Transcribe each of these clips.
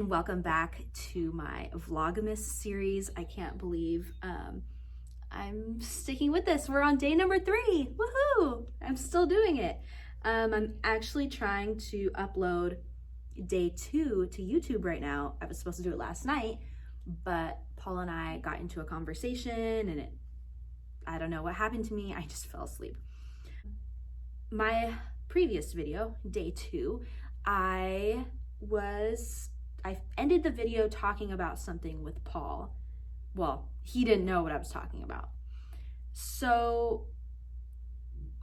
welcome back to my Vlogmas series. I can't believe I'm sticking with this. We're on day number 3. Woohoo! I'm still doing it. I'm actually trying to upload day 2 to YouTube right now. I was supposed to do it last night, but Paul and I got into a conversation and I don't know what happened to me. I just fell asleep. My previous video, day 2, I ended the video talking about something with Paul. Well, he didn't know what I was talking about. So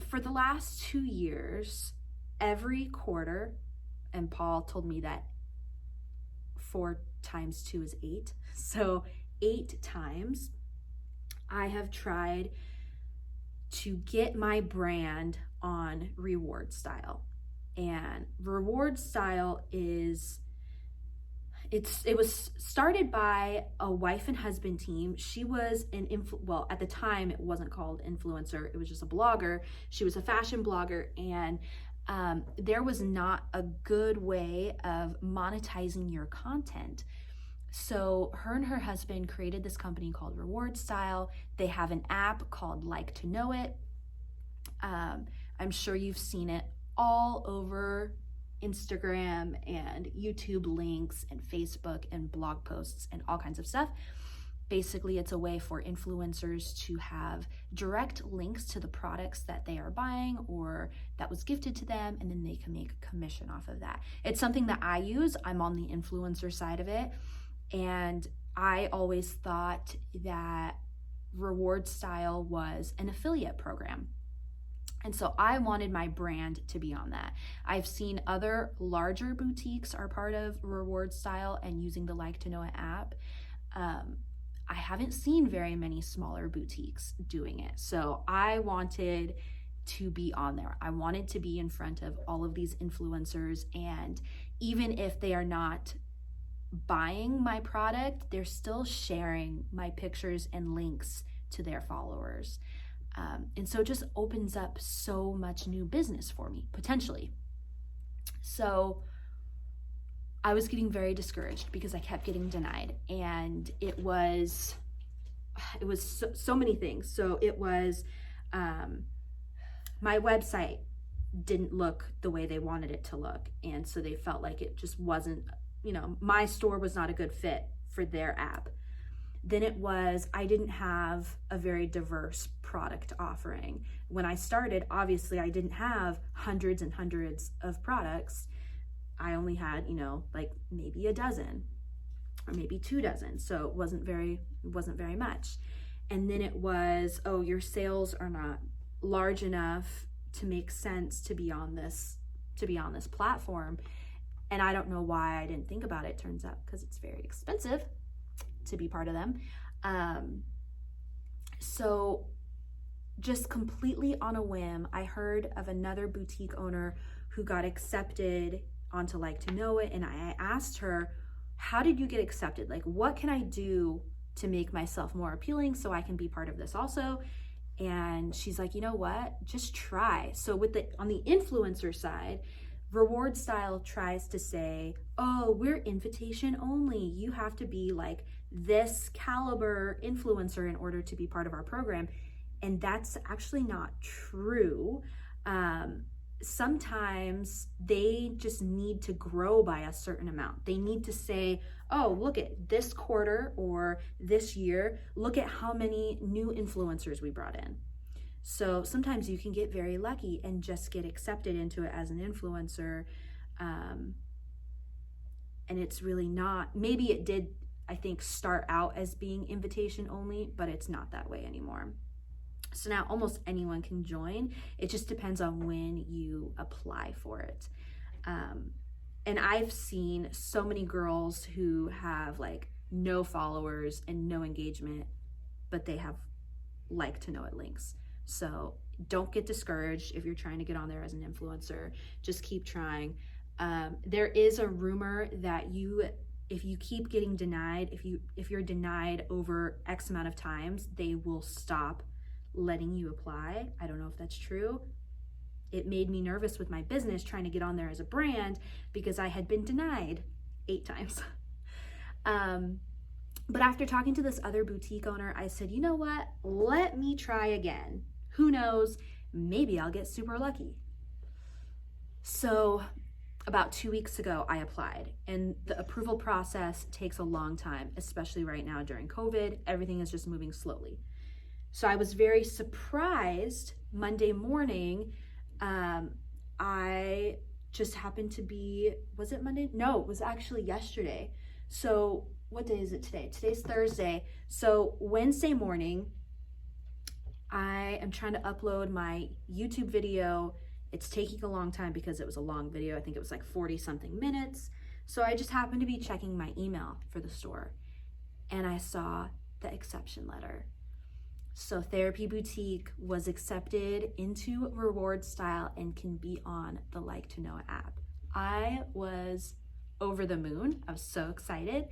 for the last 2 years, every quarter, and Paul told me that 4 times 2 is 8. So 8 times I have tried to get my brand on RewardStyle. And RewardStyle is, it was started by a wife and husband team. She was well, at the time it wasn't called influencer, it was just a blogger. She was a fashion blogger, and there was not a good way of monetizing your content. So her and her husband created this company called RewardStyle. They have an app called LikeToKnow.it. I'm sure you've seen it all over Instagram and YouTube links and Facebook and blog posts and all kinds of stuff. Basically, it's a way for influencers to have direct links to the products that they are buying or that was gifted to them, and then they can make a commission off of that. It's something that I use. I'm on the influencer side of it, and I always thought that RewardStyle was an affiliate program. And so I wanted my brand to be on that. I've seen other larger boutiques are part of RewardStyle and using the LikeToKnow.it app. I haven't seen very many smaller boutiques doing it. So I wanted to be on there. I wanted to be in front of all of these influencers, and even if they are not buying my product, they're still sharing my pictures and links to their followers. And so it just opens up so much new business for me, potentially. So I was getting very discouraged because I kept getting denied, and it was so many things. So it was, my website didn't look the way they wanted it to look. And so they felt like it just wasn't, my store was not a good fit for their app. Then it was, I didn't have a very diverse product offering. When I started, obviously I didn't have hundreds and hundreds of products. I only had, like maybe a dozen or maybe 2 dozen. So it wasn't very much. And then it was, oh, your sales are not large enough to make sense to be on this platform. And I don't know why I didn't think about it. Turns out because it's very expensive to be part of them. So just completely on a whim, I heard of another boutique owner who got accepted onto LikeToKnow.it, and I asked her, how did you get accepted? Like, what can I do to make myself more appealing so I can be part of this also? And she's like, you know what, just try. So on the influencer side, RewardStyle tries to say, oh, we're invitation only. You have to be like this caliber influencer in order to be part of our program. And that's actually not true. Sometimes they just need to grow by a certain amount. They need to say, oh, look at this quarter or this year, look at how many new influencers we brought in. So sometimes you can get very lucky and just get accepted into it as an influencer. And it's really not, maybe it did, I think, start out as being invitation only, but it's not that way anymore. So now almost anyone can join. It just depends on when you apply for it. And I've seen so many girls who have like no followers and no engagement, but they have LikeToKnow.it links. So don't get discouraged if you're trying to get on there as an influencer. Just keep trying. There is a rumor that if you keep getting denied, if you're denied over X amount of times, they will stop letting you apply. I don't know if that's true. It made me nervous with my business trying to get on there as a brand because I had been denied 8 times. But after talking to this other boutique owner, I said, you know what? Let me try again. Who knows? Maybe I'll get super lucky. So about 2 weeks ago, I applied, and the approval process takes a long time, especially right now during COVID. Everything is just moving slowly. So I was very surprised Monday morning. I just happened to be, was it Monday? No, it was actually yesterday. So what day is it today? Today's Thursday. So Wednesday morning, I am trying to upload my YouTube video. It's taking a long time because it was a long video. I think it was like 40 something minutes. So I just happened to be checking my email for the store, and I saw the exception letter. So Therapy Boutique was accepted into RewardStyle and can be on the LikeToKnow.it app. I was over the moon. I was so excited.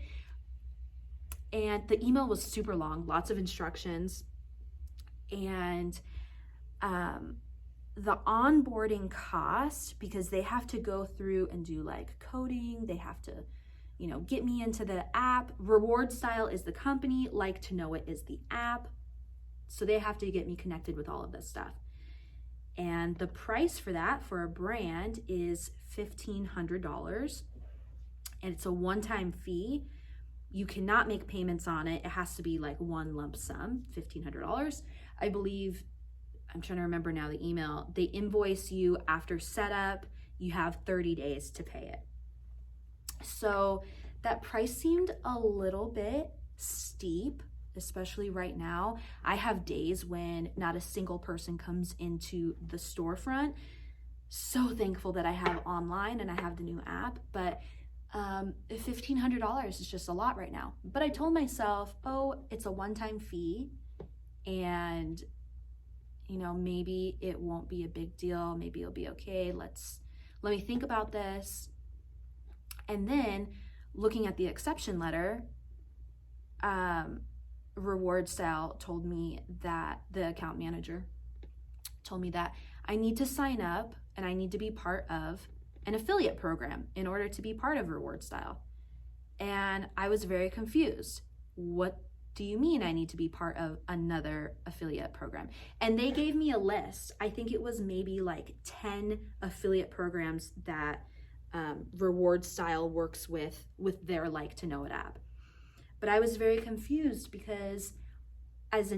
And the email was super long, lots of instructions. And the onboarding cost, because they have to go through and do like coding, they have to, get me into the app. RewardStyle is the company, LikeToKnow.it is the app. So they have to get me connected with all of this stuff. And the price for that for a brand is $1,500. And it's a one-time fee. You cannot make payments on it. It has to be like one lump sum, $1,500. I believe, I'm trying to remember now the email, they invoice you after setup. You have 30 days to pay it. So that price seemed a little bit steep, especially right now. I have days when not a single person comes into the storefront. So thankful that I have online and I have the new app, but $1,500 is just a lot right now. But I told myself, oh, it's a one-time fee, and maybe it won't be a big deal. Maybe it'll be okay. Let me think about this. And then looking at the exception letter, RewardStyle told me that the account manager told me that I need to sign up and I need to be part of an affiliate program in order to be part of RewardStyle. And I was very confused. What do you mean I need to be part of another affiliate program? And they gave me a list. I think it was maybe like 10 affiliate programs that RewardStyle works with their LikeToKnow.it app. But I was very confused because as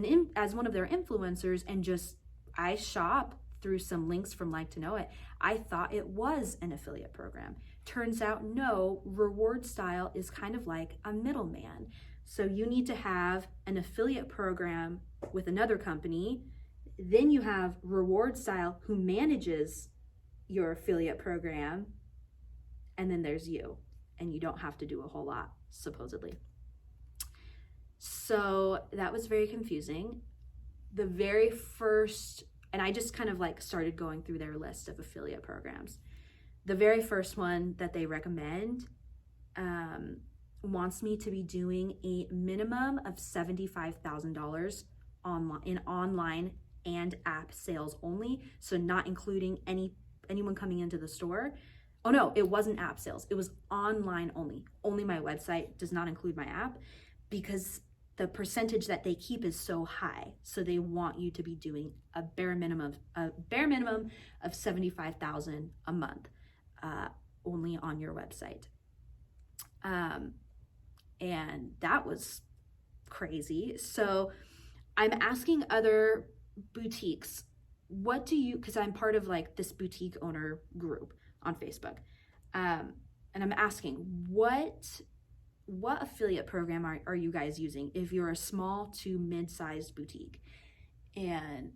one of their influencers, and just I shop through some links from LikeToKnow.it, I thought it was an affiliate program. Turns out no, RewardStyle is kind of like a middleman. So you need to have an affiliate program with another company. Then you have RewardStyle who manages your affiliate program. And then there's you, and you don't have to do a whole lot, supposedly. So that was very confusing. The very first, and I just kind of like started going through their list of affiliate programs. The very first one that they recommend wants me to be doing a minimum of $75,000 in online and app sales only. So not including anyone coming into the store. Oh no, it wasn't app sales. It was online only. Only my website, does not include my app, because the percentage that they keep is so high. So they want you to be doing a bare minimum of $75,000 a month, only on your website. And that was crazy. So I'm asking other boutiques, because I'm part of like this boutique owner group on Facebook. And I'm asking, what affiliate program are you guys using if you're a small to mid-sized boutique? And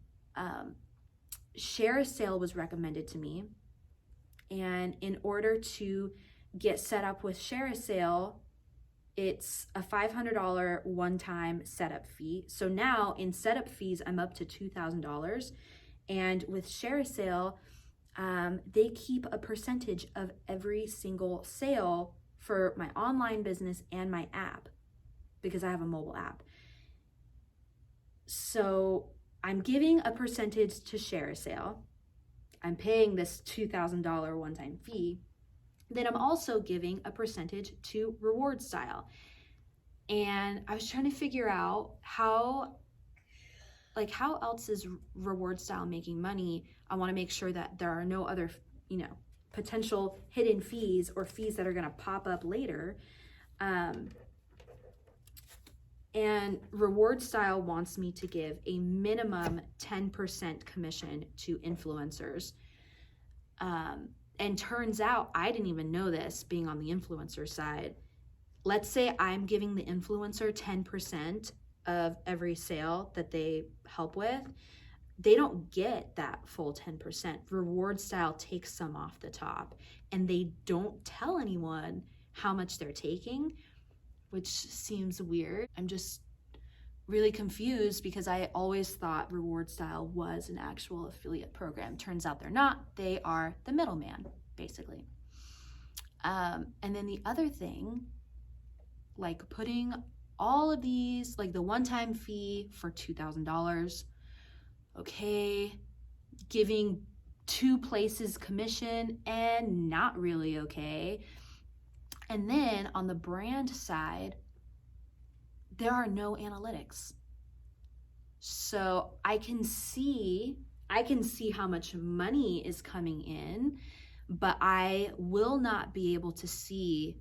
ShareASale was recommended to me. And in order to get set up with ShareASale, it's a $500 one-time setup fee. So now in setup fees, I'm up to $2,000. And with ShareASale, they keep a percentage of every single sale for my online business and my app, because I have a mobile app. So I'm giving a percentage to ShareASale. I'm paying this $2,000 one-time fee. Then I'm also giving a percentage to RewardStyle. And I was trying to figure out how else is RewardStyle making money. I want to make sure that there are no other, potential hidden fees or fees that are going to pop up later. And RewardStyle wants me to give a minimum 10% commission to influencers. And turns out, I didn't even know this, being on the influencer side. Let's say I'm giving the influencer 10% of every sale that they help with. They don't get that full 10%. RewardStyle takes some off the top, and they don't tell anyone how much they're taking, which seems weird. I'm just really confused because I always thought RewardStyle was an actual affiliate program. Turns out they're not. They are the middleman, basically. And then the other thing, like putting all of these, like the one-time fee for $2,000, okay, giving 2 places commission, and not really okay. And then on the brand side, there are no analytics. So I can see how much money is coming in, but I will not be able to see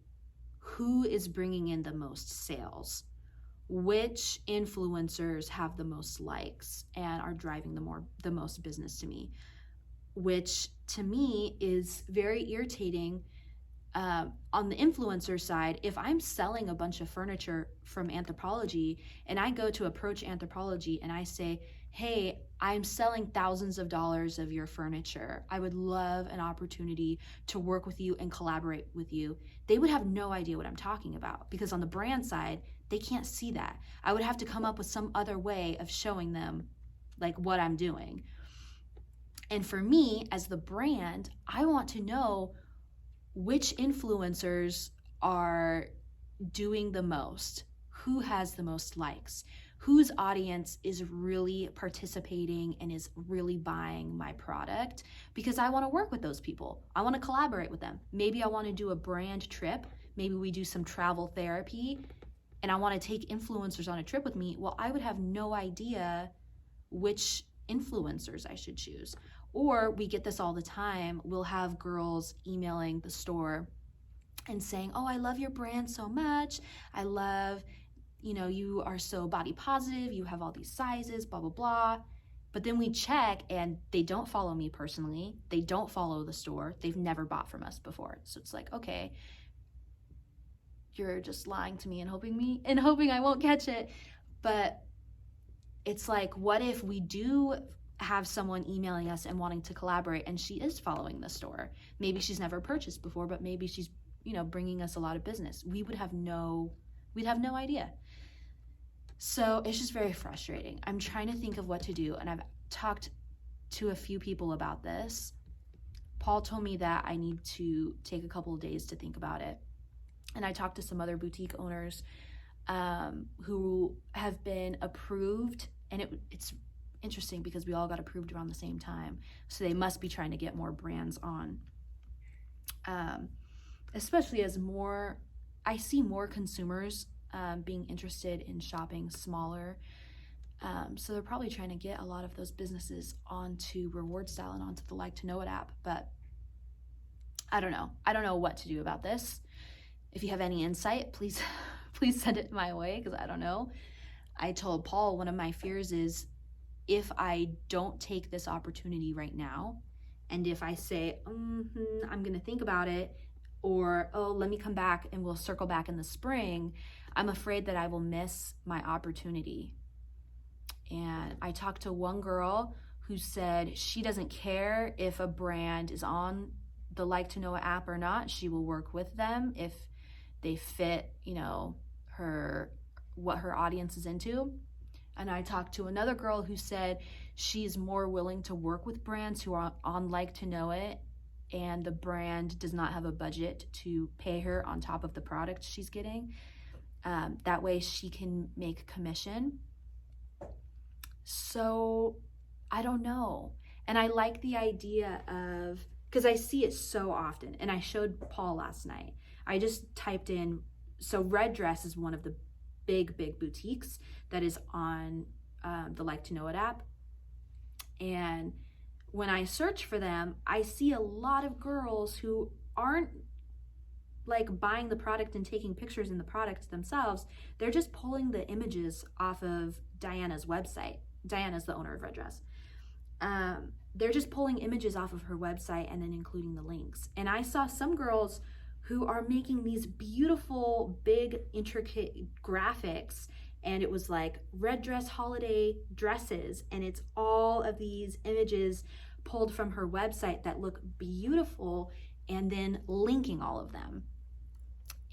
who is bringing in the most sales, which influencers have the most likes and are driving the most business to me, which to me is very irritating. On the influencer side, if I'm selling a bunch of furniture from Anthropologie and I go to approach Anthropologie and I say, hey, I'm selling thousands of dollars of your furniture, I would love an opportunity to work with you and collaborate with you, they would have no idea what I'm talking about, because on the brand side, they can't see that. I would have to come up with some other way of showing them like what I'm doing. And for me, as the brand, I want to know which influencers are doing the most, who has the most likes, whose audience is really participating and is really buying my product, because I want to work with those people. I want to collaborate with them. Maybe I want to do a brand trip. Maybe we do some travel therapy and I want to take influencers on a trip with me. Well, I would have no idea which influencers I should choose. Or we get this all the time. We'll have girls emailing the store and saying, oh, I love your brand so much. I love, you are so body positive. You have all these sizes, blah, blah, blah. But then we check and they don't follow me personally. They don't follow the store. They've never bought from us before. So it's like, okay, you're just lying to me and hoping I won't catch it. But it's like, what if we do have someone emailing us and wanting to collaborate and she is following the store? Maybe she's never purchased before, but maybe she's, bringing us a lot of business. We'd have no idea. So it's just very frustrating. I'm trying to think of what to do, and I've talked to a few people about this. Paul told me that I need to take a couple of days to think about it. And I talked to some other boutique owners who have been approved, and it's interesting because we all got approved around the same time. So they must be trying to get more brands on. Especially as I see more consumers being interested in shopping smaller. So they're probably trying to get a lot of those businesses onto RewardStyle and onto the LikeToKnow.it app. But I don't know. I don't know what to do about this. If you have any insight, please send it my way, because I don't know. I told Paul one of my fears is if I don't take this opportunity right now, and if I say, I'm going to think about it, or, oh, let me come back and we'll circle back in the spring, I'm afraid that I will miss my opportunity. And I talked to one girl who said she doesn't care if a brand is on the LikeToKnow.it app or not. She will work with them if they fit, what her audience is into. And I talked to another girl who said she's more willing to work with brands who are on LikeToKnow.it, and the brand does not have a budget to pay her on top of the product she's getting. That way she can make commission. So I don't know. And I like the idea of, because I see it so often, and I showed Paul last night. I just typed in, so red dress is one of the big boutiques that is on the LikeToKnow.it app. And when I search for them, I see a lot of girls who aren't like buying the product and taking pictures in the product themselves. They're just pulling the images off of Diana's website. Diana's the owner of Red Dress. They're just pulling images off of her website and then including the links. And I saw some girls who are making these beautiful, big, intricate graphics, and it was like red dress holiday dresses, and it's all of these images pulled from her website that look beautiful, and then linking all of them.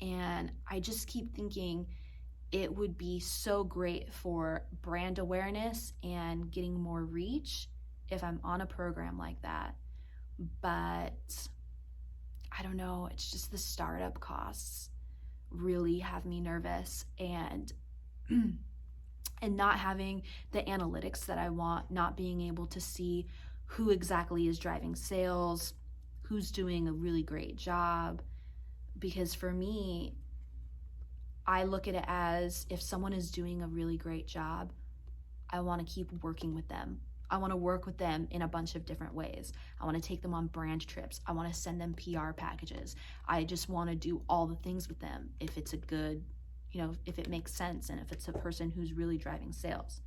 And I just keep thinking it would be so great for brand awareness and getting more reach if I'm on a program like that. But I don't know, it's just the startup costs really have me nervous, and not having the analytics that I want, not being able to see who exactly is driving sales, who's doing a really great job. Because for me, I look at it as if someone is doing a really great job, I want to keep working with them. I want to work with them in a bunch of different ways. I want to take them on brand trips. I want to send them PR packages. I just want to do all the things with them if it's a good, if it makes sense and if it's a person who's really driving sales.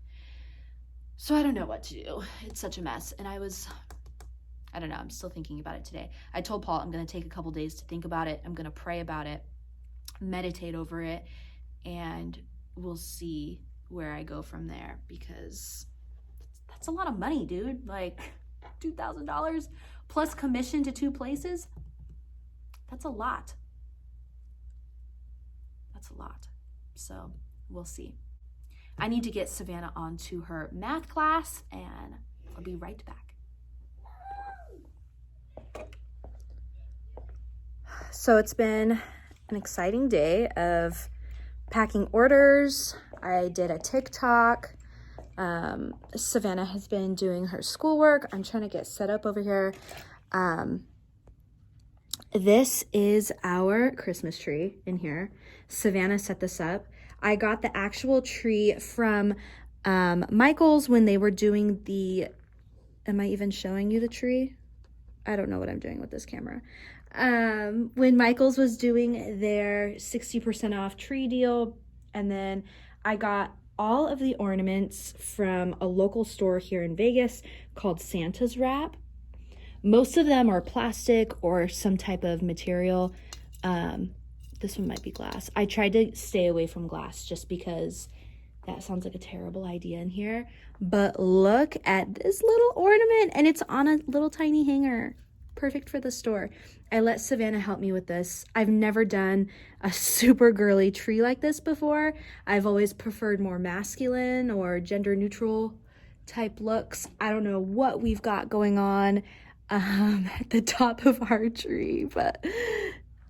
So I don't know what to do. It's such a mess. And I don't know, I'm still thinking about it today. I told Paul I'm going to take a couple days to think about it. I'm going to pray about it, meditate over it, and we'll see where I go from there, because that's a lot of money, dude. Like $2,000 plus commission to 2 places. That's a lot. That's a lot. So we'll see. I need to get Savannah onto her math class, and I'll be right back. So it's been an exciting day of packing orders. I did a TikTok. Savannah has been doing her schoolwork. I'm trying to get set up over here. This is our Christmas tree in here. Savannah set this up. I got the actual tree from Michael's when they were doing the, am I even showing you the tree? I don't know what I'm doing with this camera. When Michael's was doing their 60% off tree deal, and then I got all of the ornaments from a local store here in Vegas called Santa's Wrap. Most of them are plastic or some type of material. This one might be glass. I tried to stay away from glass just because that sounds like a terrible idea in here. But look at this little ornament, and it's on a little tiny hanger. Perfect for the store. I let Savannah help me with this. I've never done a super girly tree like this before. I've always preferred more masculine or gender neutral type looks. I don't know what we've got going on at the top of our tree, but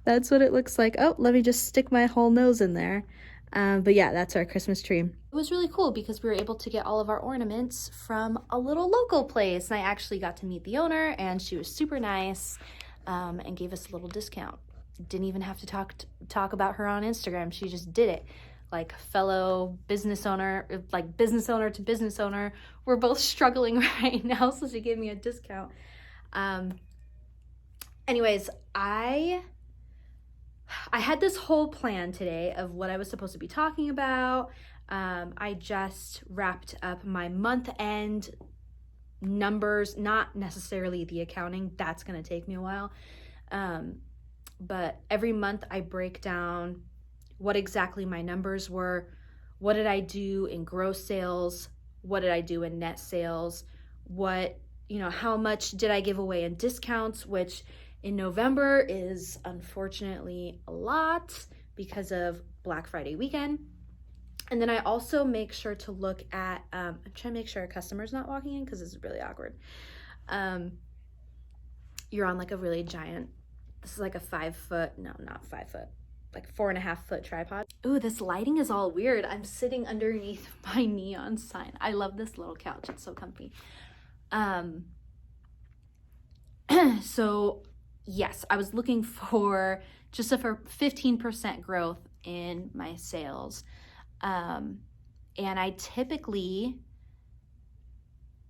that's what it looks like. Oh, let me just stick my whole nose in there. But yeah, that's our Christmas tree. It was really cool because we were able to get all of our ornaments from a little local place. And I actually got to meet the owner, and she was super nice and gave us a little discount. Didn't even have to talk about her on Instagram. She just did it. Like fellow business owner, like business owner to business owner. We're both struggling right now, so she gave me a discount. Anyways, I had this whole plan today of what I was supposed to be talking about. I just wrapped up my month-end numbers, not necessarily the accounting. That's going to take me a while. But every month I break down what exactly my numbers were. What did I do in gross sales? What did I do in net sales? How much did I give away in discounts, which in November is unfortunately a lot because of Black Friday weekend. And then I also make sure to look at, I'm trying to make sure a customer's not walking in because this is really awkward. You're on like a really giant, this is like a 5 foot, no, not 5 foot, like 4.5 foot tripod. Ooh, this lighting is all weird. I'm sitting underneath my neon sign. I love this little couch. It's so comfy. So yes, I was looking for just for 15% growth in my sales. And I typically,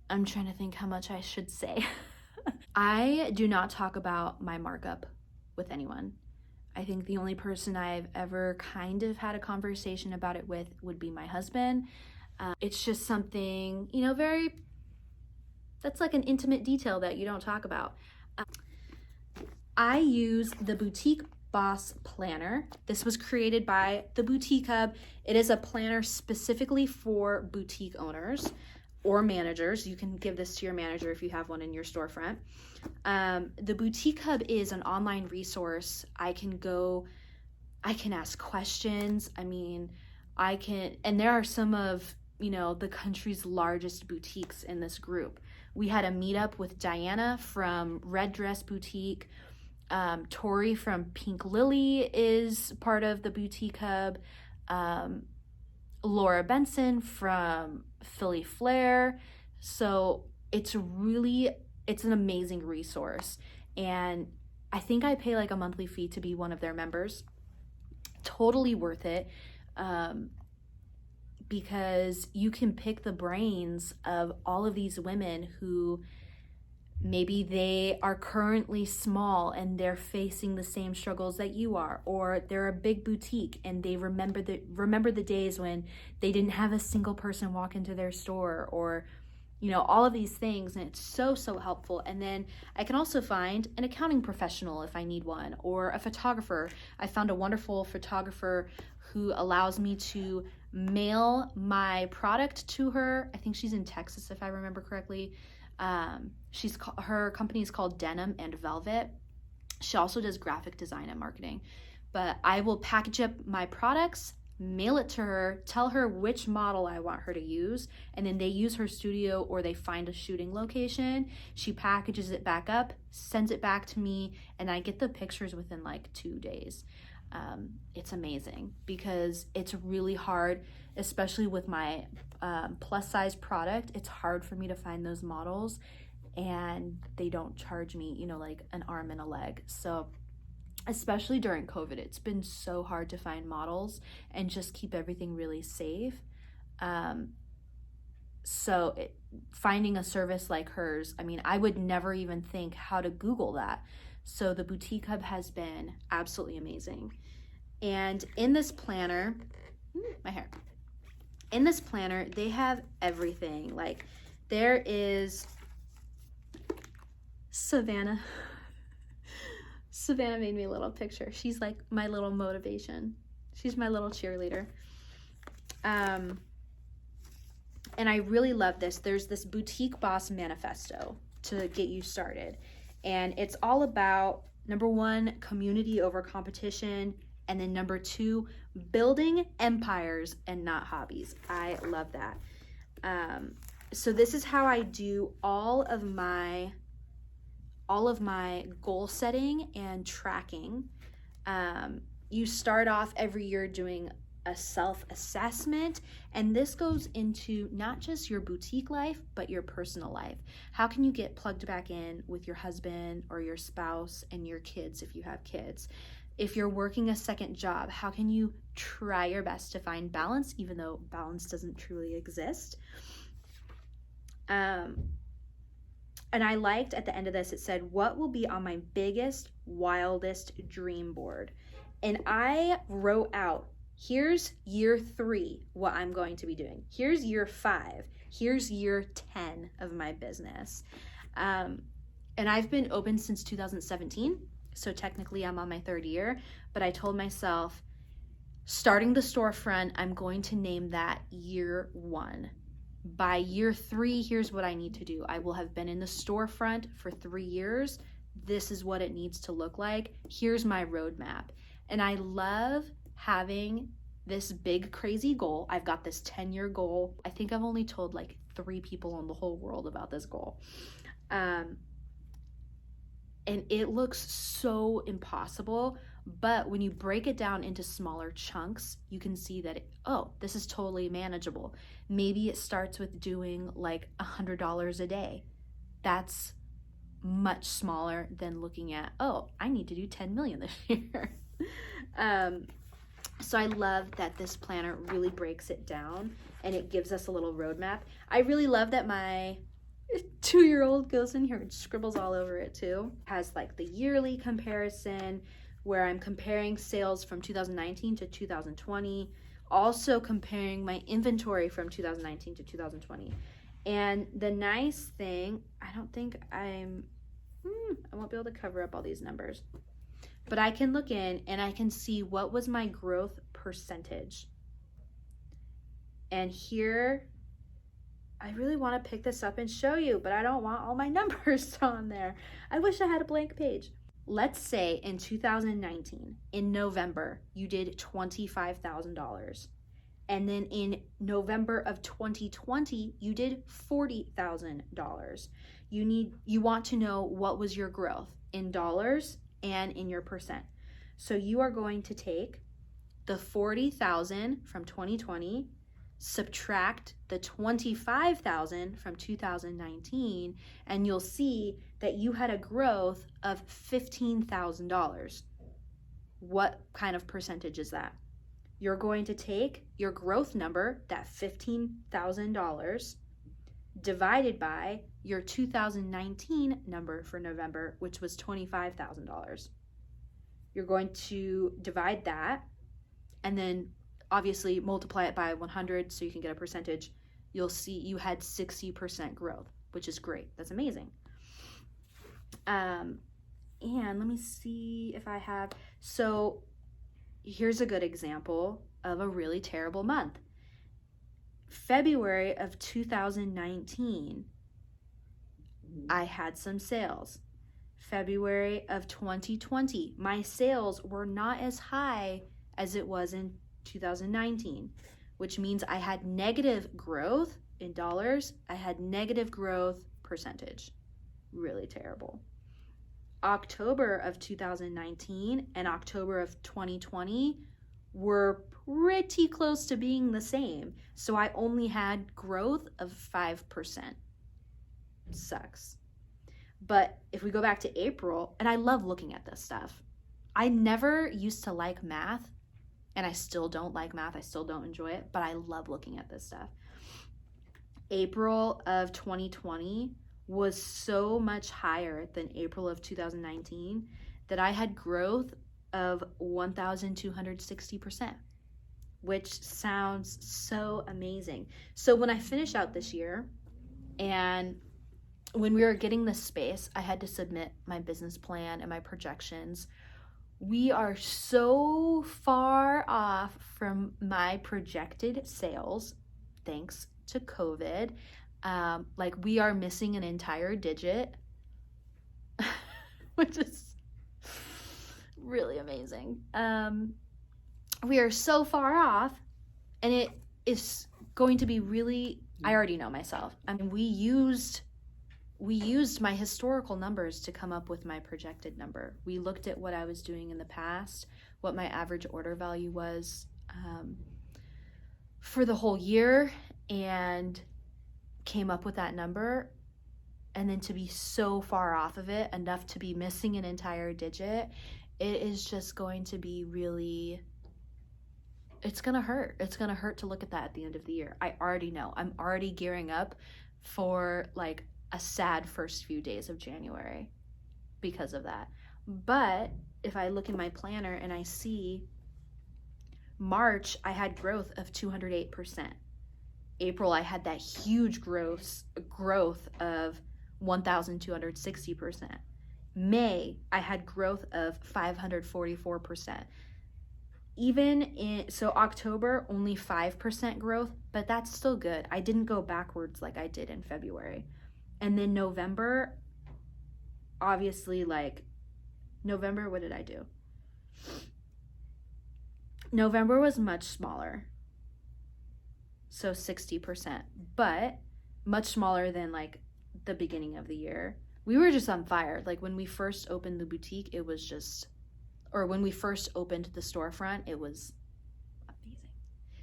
I'm trying to think how much I should say. I do not talk about my markup with anyone. I think the only person I've ever kind of had a conversation about it with would be my husband. It's just something, you know, that's like an intimate detail that you don't talk about. I use the Boutique Boss Planner. This was created by the Boutique Hub. It is a planner specifically for boutique owners or managers. You can give this to your manager if you have one in your storefront. The Boutique Hub is an online resource. I can ask questions. I mean, and there are some of, you know, the country's largest boutiques in this group. We had a meetup with Diana from Red Dress Boutique. Tori from Pink Lily is part of the Boutique Hub. Laura Benson from Philly Flair. So it's an amazing resource. And I think I pay like a monthly fee to be one of their members. Totally worth it. Because you can pick the brains of all of these women who maybe they are currently small and they're facing the same struggles that you are, or they're a big boutique and they remember the days when they didn't have a single person walk into their store, or, you know, all of these things. And it's so helpful. And then I can also find an accounting professional if I need one, or a photographer. I found a wonderful photographer who allows me to mail my product to her. I think she's in Texas, if I remember correctly. Her company is called Denim and Velvet. She also does graphic design and marketing. But I will package up my products, mail it to her, tell her which model I want her to use, and then they use her studio or they find a shooting location. She packages it back up, sends it back to me, and I get the pictures within like 2 days. It's amazing because it's really hard, especially with my plus size product. It's hard for me to find those models, and they don't charge me, you know, like an arm and a leg. So especially during COVID, it's been so hard to find models and just keep everything really safe. Finding a service like hers, I mean, I would never even think how to Google that. So the Boutique Hub has been absolutely amazing. And in this planner, in this planner, they have everything. Like, there is Savannah. Savannah made me a little picture. She's like my little motivation. She's my little cheerleader. And I really love this. There's this Boutique Boss Manifesto to get you started. And it's all about, number one, community over competition. And then number two, building empires and not hobbies. I love that. So this is how I do all of my goal setting and tracking. You start off every year doing a self-assessment, and this goes into not just your boutique life, but your personal life. How can you get plugged back in with your husband or your spouse and your kids if you have kids? If you're working a second job, how can you try your best to find balance, even though balance doesn't truly exist? And I liked at the end of this, it said, what will be on my biggest, wildest dream board? And I wrote out, here's year 3, what I'm going to be doing. Here's year 5. Here's year 10 of my business. And I've been open since 2017. So technically I'm on my 3rd year, but I told myself, starting the storefront, I'm going to name that year 1. By year 3, here's what I need to do. I will have been in the storefront for 3 years. This is what it needs to look like. Here's my roadmap. And I love having this big, crazy goal. I've got this 10-year goal. I think I've only told like 3 people in the whole world about this goal. And it looks so impossible, but when you break it down into smaller chunks, you can see that, this is totally manageable. Maybe it starts with doing like $100 a day. That's much smaller than looking at, I need to do 10 million this year. So I love that this planner really breaks it down and it gives us a little roadmap. I really love that my 2-year-old goes in here and scribbles all over it too. Has like the yearly comparison where I'm comparing sales from 2019 to 2020, also comparing my inventory from 2019 to 2020. And the nice thing, I don't think I won't be able to cover up all these numbers, but I can look in and I can see what was my growth percentage. And here, I really want to pick this up and show you, but I don't want all my numbers on there. I wish I had a blank page. Let's say in 2019, in November, you did $25,000. And then in November of 2020, you did $40,000. You want to know what was your growth in dollars and in your percent. So you are going to take the 40,000 from 2020, subtract the 25,000 from 2019, and you'll see that you had a growth of $15,000. What kind of percentage is that? You're going to take your growth number, that $15,000, divided by your 2019 number for November, which was $25,000. You're going to divide that and then obviously multiply it by 100 so you can get a percentage. You'll see you had 60% growth, which is great. That's amazing. And let me see if I have, so here's a good example of a really terrible month. February of 2019, I had some sales. February of 2020, my sales were not as high as it was in 2019, which means I had negative growth in dollars. I had negative growth percentage. Really terrible. October of 2019 and October of 2020 were pretty close to being the same. So I only had growth of 5%. Sucks. But if we go back to April, and I love looking at this stuff. I never used to like math, and I still don't like math. I still don't enjoy it, but I love looking at this stuff. April of 2020 was so much higher than April of 2019 that I had growth of 1,260%, which sounds so amazing. So when I finish out this year, and when we were getting this space, I had to submit my business plan and my projections. We are so far off from my projected sales, thanks to COVID. Like we are missing an entire digit, which is really amazing. We are so far off, and it is going to be really, I already know myself. I mean, we used my historical numbers to come up with my projected number. We looked at what I was doing in the past, what my average order value was for the whole year, and came up with that number. And then to be so far off of it, enough to be missing an entire digit, it is just going to be really, it's gonna hurt. It's gonna hurt to look at that at the end of the year. I already know. I'm already gearing up for like a sad first few days of January because of that. But if I look in my planner and I see March, I had growth of 208%. April, I had that huge growth of 1,260%. May, I had growth of 544%. So October, only 5% growth, but that's still good. I didn't go backwards like I did in February. And then November, obviously, like, November, what did I do? November was much smaller. So 60%, but much smaller than like the beginning of the year. We were just on fire. Like when we first opened the boutique, it was just, or when we first opened the storefront, it was amazing.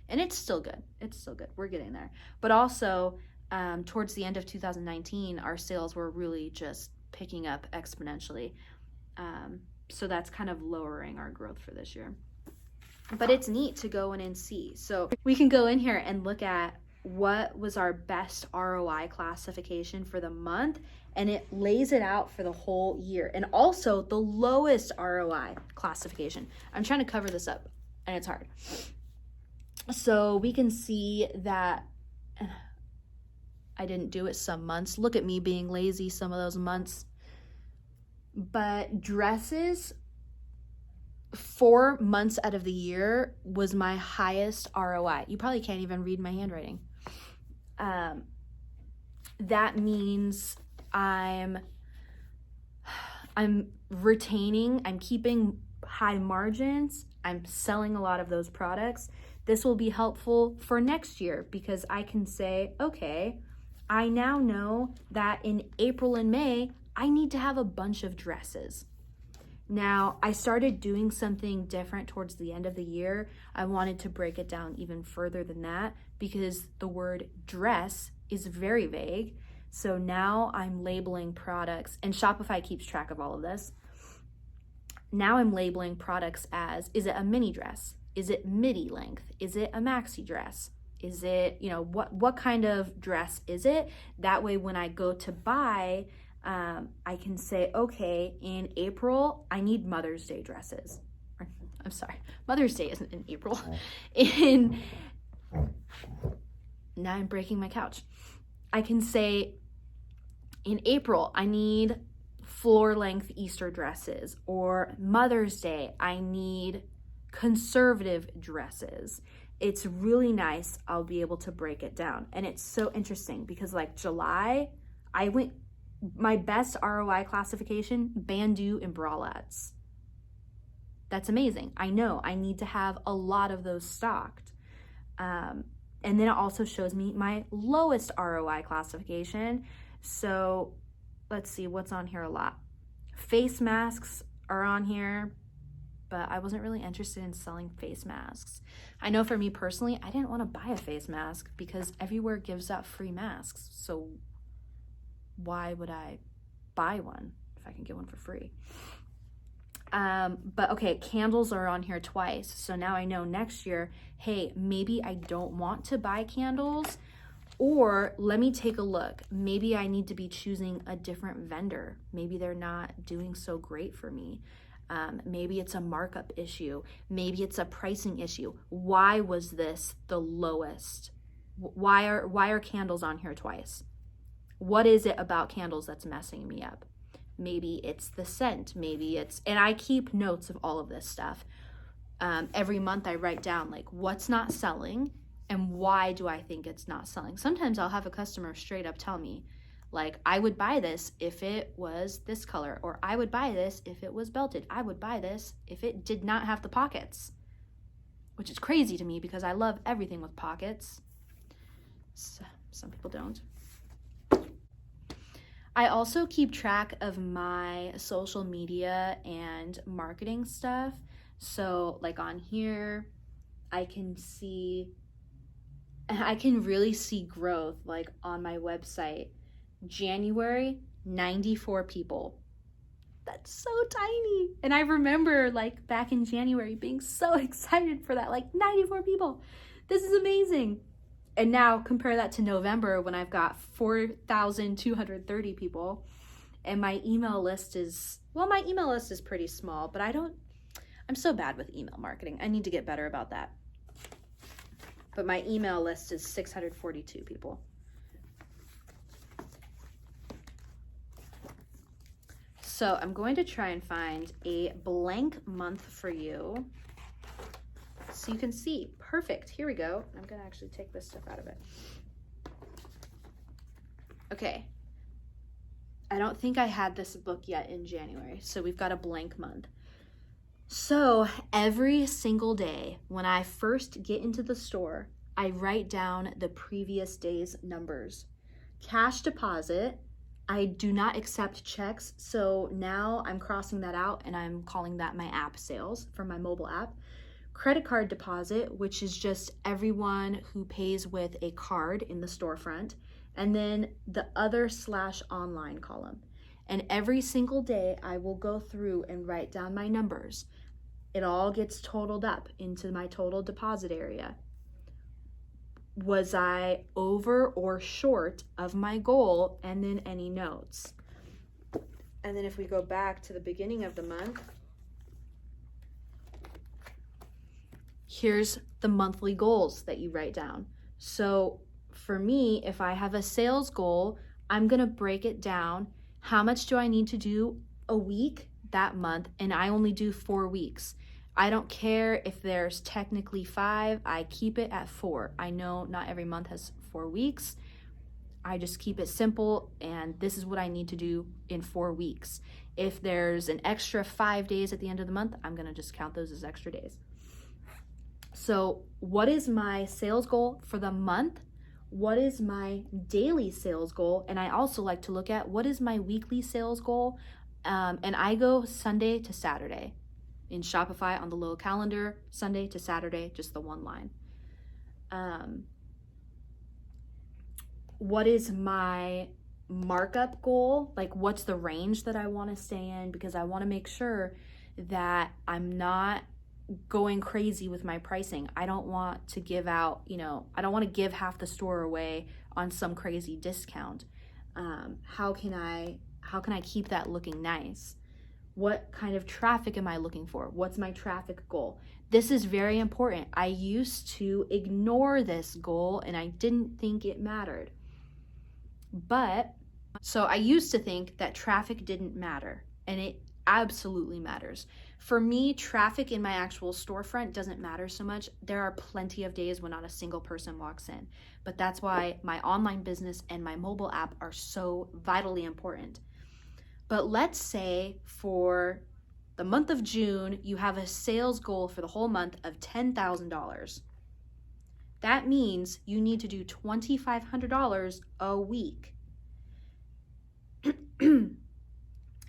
And it's still good. It's still good. We're getting there. But also, towards the end of 2019, our sales were really just picking up exponentially. So that's kind of lowering our growth for this year. but it's neat to go in and see. So we can go in here and look at what was our best ROI classification for the month, and it lays it out for the whole year, and also the lowest ROI classification. I'm trying to cover this up and it's hard. So we can see that I didn't do it some months. Look at me being lazy some of those months. But dresses, 4 months out of the year was my highest ROI. You probably can't even read my handwriting. That means I'm retaining, I'm keeping high margins, I'm selling a lot of those products. This will be helpful for next year because I can say, okay, I now know that in April and May, I need to have a bunch of dresses. Now, I started doing something different towards the end of the year. I wanted to break it down even further than that because the word dress is very vague. So now I'm labeling products, and Shopify keeps track of all of this. Now I'm labeling products as, is it a mini dress? Is it midi length? Is it a maxi dress? Is it, what kind of dress is it? That way when I go to buy, I can say, okay, in April, I need Mother's Day dresses. I'm sorry, Mother's Day isn't in April. Now I'm breaking my couch. I can say, in April, I need floor length Easter dresses, or Mother's Day, I need conservative dresses. It's really nice. I'll be able to break it down. And it's so interesting because like July, my best ROI classification, bandeau and bralettes. That's amazing. I know I need to have a lot of those stocked. And then it also shows me my lowest ROI classification. So let's see what's on here a lot. Face masks are on here, but I wasn't really interested in selling face masks. I know for me personally, I didn't want to buy a face mask because everywhere gives out free masks. So why would I buy one if I can get one for free? But okay, candles are on here twice. So now I know next year, hey, maybe I don't want to buy candles, or let me take a look. Maybe I need to be choosing a different vendor. Maybe they're not doing so great for me. Maybe it's a markup issue. Maybe it's a pricing issue. Why was this the lowest? Why are candles on here twice? What is it about candles that's messing me up? Maybe it's the scent. And I keep notes of all of this stuff. Every month I write down like what's not selling and why do I think it's not selling. Sometimes I'll have a customer straight up tell me, like, I would buy this if it was this color, or I would buy this if it was belted. I would buy this if it did not have the pockets, which is crazy to me because I love everything with pockets. So, some people don't. I also keep track of my social media and marketing stuff. So like on here, I can really see growth. Like on my website, January, 94 people. That's so tiny. And I remember like back in January being so excited for that, like 94 people. This is amazing. And now compare that to November when I've got 4,230 people, and my email list is pretty small, but I'm so bad with email marketing. I need to get better about that. But my email list is 642 people. So I'm going to try and find a blank month for you so you can see. Perfect. Here we go. I'm going to actually take this stuff out of it. Okay. I don't think I had this book yet in January, so we've got a blank month. So every single day when I first get into the store, I write down the previous day's numbers. Cash deposit, I do not accept checks, so now I'm crossing that out and I'm calling that my app sales for my mobile app. Credit card deposit, which is just everyone who pays with a card in the storefront, and then the other/online column. And every single day I will go through and write down my numbers. It all gets totaled up into my total deposit area. Was I over or short of my goal? And then any notes. And then if we go back to the beginning of the month, here's the monthly goals that you write down. So for me, if I have a sales goal, I'm going to break it down. How much do I need to do a week that month? And I only do 4 weeks. I don't care if there's technically 5, I keep it at 4. I know not every month has 4 weeks. I just keep it simple, and this is what I need to do in 4 weeks. If there's an extra 5 days at the end of the month, I'm gonna just count those as extra days. So what is my sales goal for the month? What is my daily sales goal? And I also like to look at what is my weekly sales goal. And I go Sunday to Saturday in Shopify on the little calendar, Sunday to Saturday, just the one line. What is my markup goal? Like, what's the range that I want to stay in? Because I want to make sure that I'm not going crazy with my pricing. I don't want to give out, I don't want to give half the store away on some crazy discount. How can I keep that looking nice? What kind of traffic am I looking for? What's my traffic goal? This is very important. I used to ignore this goal and I didn't think it mattered. So I used to think that traffic didn't matter, and it absolutely matters. For me, traffic in my actual storefront doesn't matter so much. There are plenty of days when not a single person walks in, but that's why my online business and my mobile app are so vitally important. But let's say for the month of June, you have a sales goal for the whole month of $10,000. That means you need to do $2,500 a week.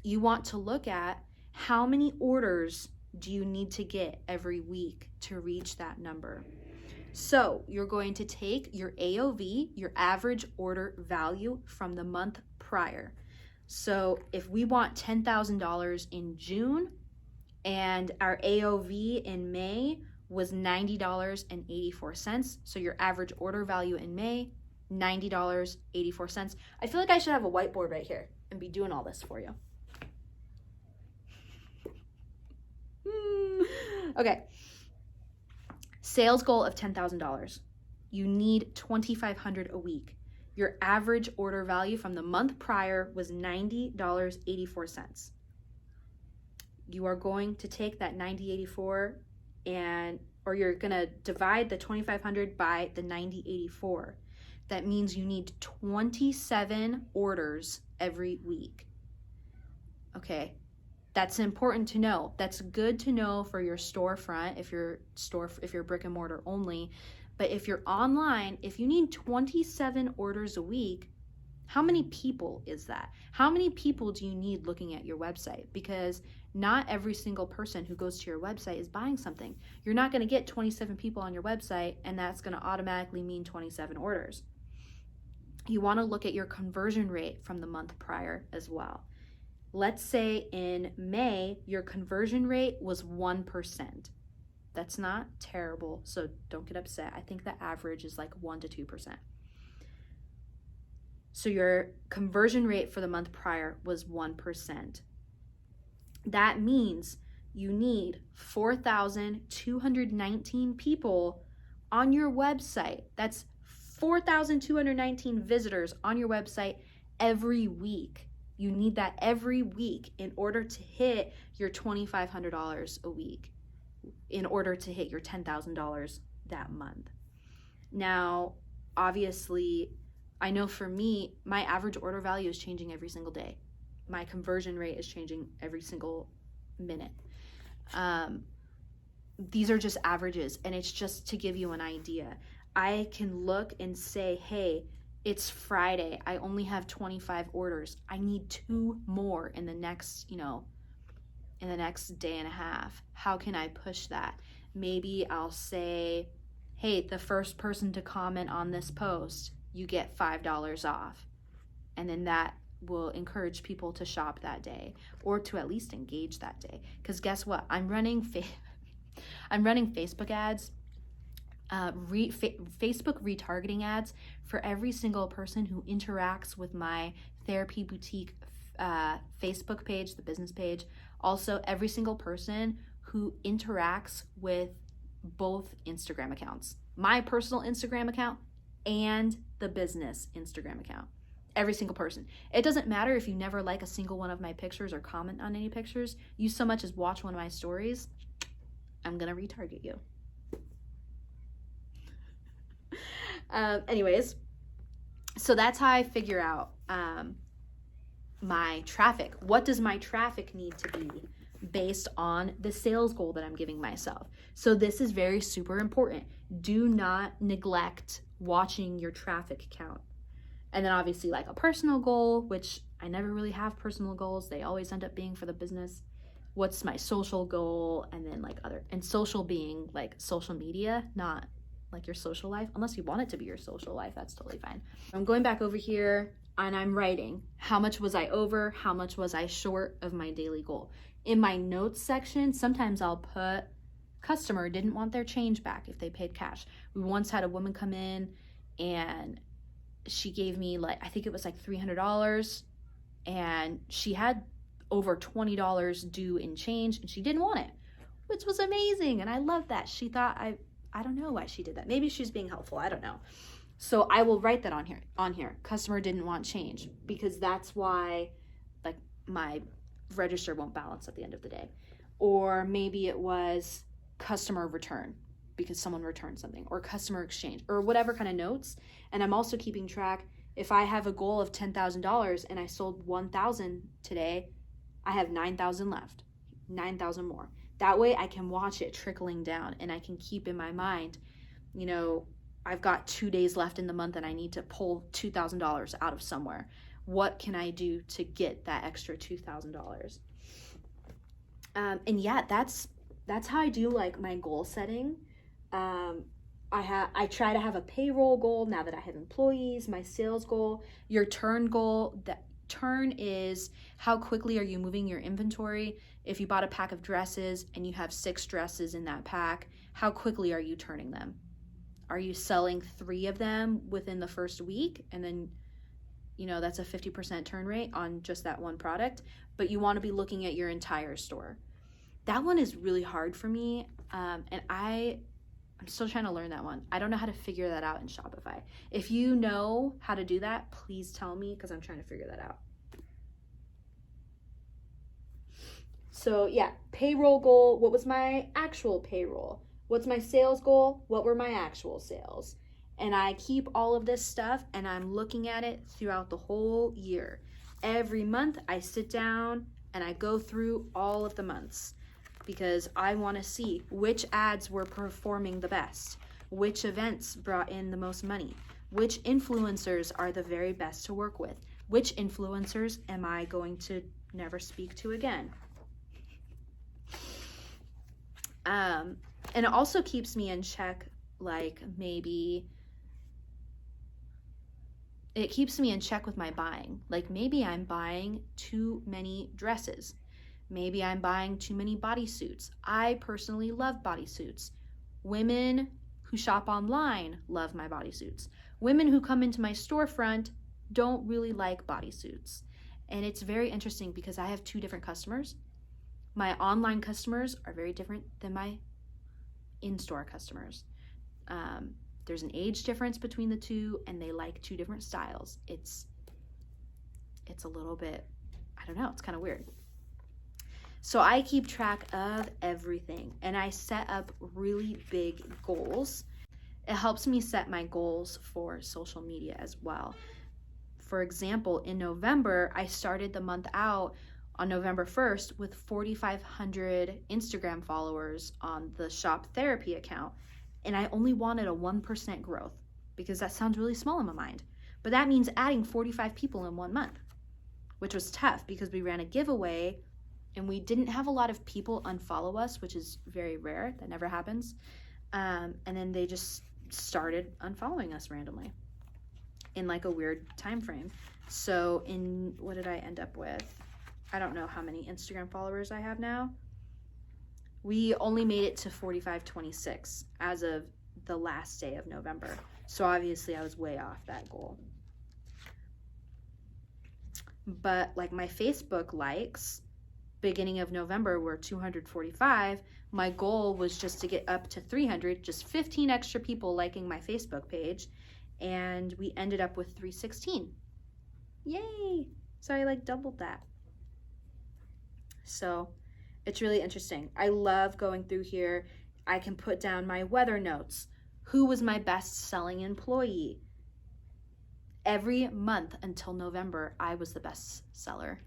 You want to look at how many orders do you need to get every week to reach that number. So you're going to take your AOV, your average order value from the month prior. So if we want $10,000 in June and our AOV in May was $90.84. So your average order value in May, $90.84. I feel like I should have a whiteboard right here and be doing all this for you. Okay. Sales goal of $10,000. You need $2,500 a week. Your average order value from the month prior was $90.84. You are going to take that $90.84 or you're gonna divide the $2,500 by the $90.84. That means you need 27 orders every week. Okay, that's important to know. That's good to know for your storefront if you're brick and mortar only. But if you're online, if you need 27 orders a week, how many people is that? How many people do you need looking at your website? Because not every single person who goes to your website is buying something. You're not going to get 27 people on your website, and that's going to automatically mean 27 orders. You want to look at your conversion rate from the month prior as well. Let's say in May, your conversion rate was 1%. That's not terrible, so don't get upset. I think the average is like 1 to 2%. So your conversion rate for the month prior was 1%. That means you need 4,219 people on your website. That's 4,219 visitors on your website every week. You need that every week in order to hit your $2,500 a week, in order to hit your $10,000 that month. Now, obviously, I know for me, my average order value is changing every single day. My conversion rate is changing every single minute. These are just averages, and it's just to give you an idea. I can look and say, hey, it's Friday. I only have 25 orders. I need 2 more in the next, in the next day and a half. How can I push that? Maybe I'll say, hey, the first person to comment on this post, you get $5 off. And then that will encourage people to shop that day or to at least engage that day. Because guess what? I'm running I'm running Facebook ads, Facebook retargeting ads for every single person who interacts with my Therapy Boutique Facebook page, the business page. Also, every single person who interacts with both Instagram accounts, my personal Instagram account and the business Instagram account. Every single person. It doesn't matter if you never like a single one of my pictures or comment on any pictures. You so much as watch one of my stories, I'm gonna retarget you. Anyways, so that's how I figure out my traffic. What does my traffic need to be based on the sales goal that I'm giving myself? So this is very super important. Do not neglect watching your traffic count. And then obviously like a personal goal, which I never really have personal goals. They always end up being for the business. What's my social goal? And then like and social being like social media, not like your social life, unless you want it to be your social life, that's totally fine. I'm going back over here and I'm writing, how much was I over? How much was I short of my daily goal? In my notes section, sometimes I'll put customer didn't want their change back if they paid cash. We once had a woman come in and she gave me like, I think it was like $300, and she had over $20 due in change and she didn't want it, which was amazing. And I love that. She thought I don't know why she did that. Maybe she's being helpful. I don't know. So I will write that on here. Customer didn't want change, because that's why like my register won't balance at the end of the day. Or maybe it was customer return because someone returned something, or customer exchange, or whatever kind of notes. And I'm also keeping track. If I have a goal of $10,000 and I sold 1,000 today, I have 9,000 left, 9,000 more. That way I can watch it trickling down and I can keep in my mind, you know, I've got 2 days left in the month and I need to pull $2,000 out of somewhere. What can I do to get that extra $2,000? And yeah, that's how I do like my goal setting. I try to have a payroll goal now that I have employees, my sales goal, your turn goal. That turn is how quickly are you moving your inventory? If you bought a pack of dresses and you have 6 dresses in that pack, how quickly are you turning them? Are you selling 3 of them within the first week? And then, you know, that's a 50% turn rate on just that one product, but you want to be looking at your entire store. That one is really hard for me. And I'm still trying to learn that one. I don't know how to figure that out in Shopify. If you know how to do that, please tell me, because I'm trying to figure that out. So yeah, payroll goal. What was my actual payroll? What's my sales goal? What were my actual sales? And I keep all of this stuff and I'm looking at it throughout the whole year. Every month I sit down and I go through all of the months, because I want to see which ads were performing the best, which events brought in the most money, which influencers are the very best to work with, which influencers am I going to never speak to again. And it also keeps me in check, like maybe it keeps me in check with my buying. Like maybe I'm buying too many dresses. Maybe I'm buying too many bodysuits. I personally love bodysuits. Women who shop online love my bodysuits. Women who come into my storefront don't really like bodysuits. And it's very interesting because I have 2 different customers. My online customers are very different than my in-store customers. There's an age difference between the 2, and they like 2 different styles. It's a little bit, I don't know, it's kind of weird. So I keep track of everything and I set up really big goals. It helps me set my goals for social media as well. For example, in November, I started the month out on November 1st with 4,500 Instagram followers on the Shop Therapy account. And I only wanted a 1% growth, because that sounds really small in my mind. But that means adding 45 people in 1 month, which was tough because we ran a giveaway and we didn't have a lot of people unfollow us, which is very rare. That never happens. And then they just started unfollowing us randomly in like a weird time frame. So what did I end up with? I don't know how many Instagram followers I have now. We only made it to 4526 as of the last day of November. So obviously I was way off that goal. But like my Facebook likes, beginning of November were 245. My goal was just to get up to 300, just 15 extra people liking my Facebook page. And we ended up with 316. Yay! So I like doubled that. So it's really interesting. I love going through here. I can put down my weather notes. Who was my best selling employee? Every month until November, I was the best seller.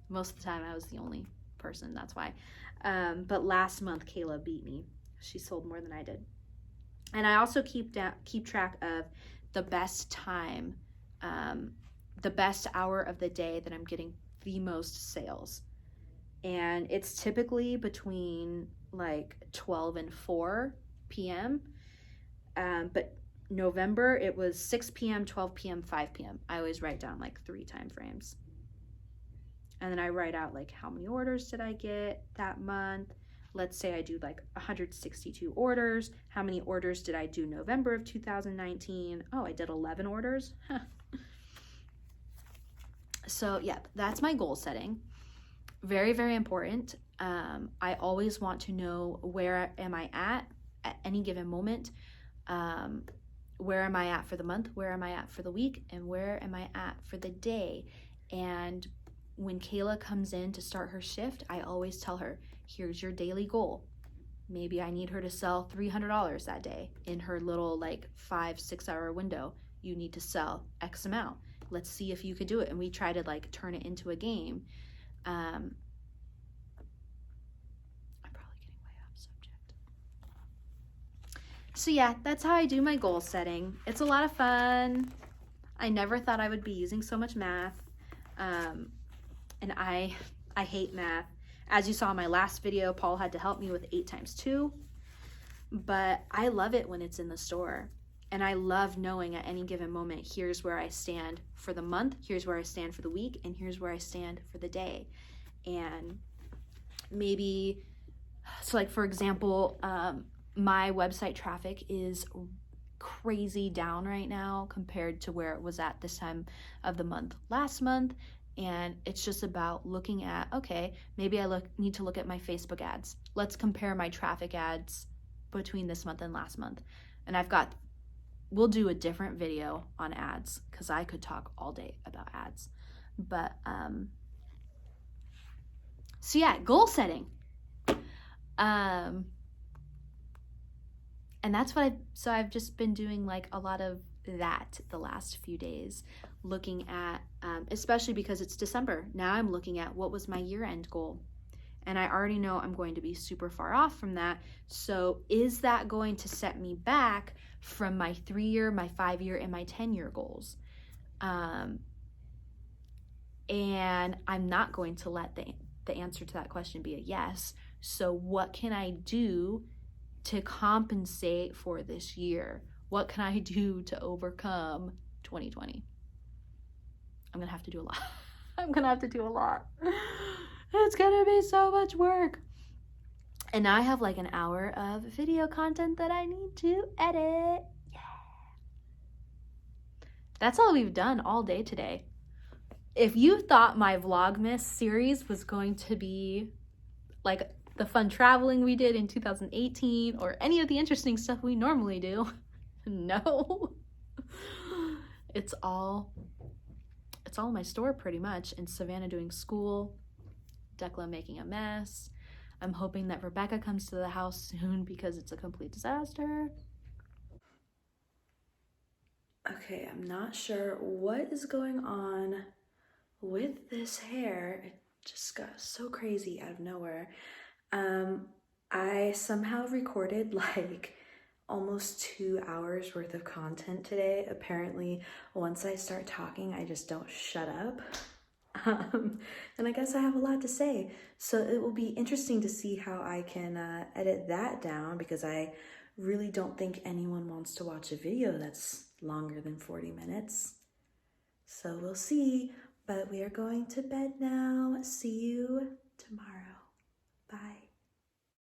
Most of the time I was the only person, that's why. But last month, Kayla beat me. She sold more than I did. And I also keep track of the best time, the best hour of the day that I'm getting the most sales. And it's typically between like 12 and 4 p.m. But November, it was 6 p.m., 12 p.m., 5 p.m. I always write down like 3 time frames. And then I write out like how many orders did I get that month. Let's say I do like 162 orders. How many orders did I do November of 2019? Oh, I did 11 orders. Huh. So yeah, that's my goal setting. Very, very important. I always want to know where am I at any given moment. Where am I at for the month? Where am I at for the week? And where am I at for the day? And when Kayla comes in to start her shift, I always tell her, here's your daily goal. Maybe I need her to sell $300 that day in her little like 5-6 hour window. You need to sell X amount. Let's see if you could do it. And we try to like turn it into a game. I'm probably getting way off subject. So yeah, that's how I do my goal setting. It's a lot of fun. I never thought I would be using so much math. And I hate math. As you saw in my last video, Paul had to help me with 8 times 2. But I love it when it's in the store. And I love knowing at any given moment, here's where I stand for the month, here's where I stand for the week, and here's where I stand for the day. And maybe, so like for example, my website traffic is crazy down right now compared to where it was at this time of the month last month. And it's just about looking at, okay, maybe I need to look at my Facebook ads. Let's compare my traffic ads between this month and last month. And we'll do a different video on ads because I could talk all day about ads. But, so yeah, goal setting. And that's what I've just been doing like a lot of that the last few days, looking at, especially because it's December. Now I'm looking at what was my year-end goal. And I already know I'm going to be super far off from that. So is that going to set me back from my 3-year, my 5-year, and my 10-year goals? And I'm not going to let the answer to that question be a yes. So what can I do to compensate for this year? What can I do to overcome 2020? I'm gonna have to do a lot. I'm gonna have to do a lot. It's gonna be so much work. And now I have like an hour of video content that I need to edit. Yeah. That's all we've done all day today. If you thought my Vlogmas series was going to be like the fun traveling we did in 2018 or any of the interesting stuff we normally do, no. It's all my store pretty much, and Savannah doing school, Declan making a mess. I'm hoping that Rebecca comes to the house soon because it's a complete disaster. Okay, I'm not sure what is going on with this hair. It just got so crazy out of nowhere. I somehow recorded like almost 2 hours worth of content today. Apparently, once I start talking, I just don't shut up. And I guess I have a lot to say. So it will be interesting to see how I can edit that down, because I really don't think anyone wants to watch a video that's longer than 40 minutes. So we'll see, but we are going to bed now. See you tomorrow.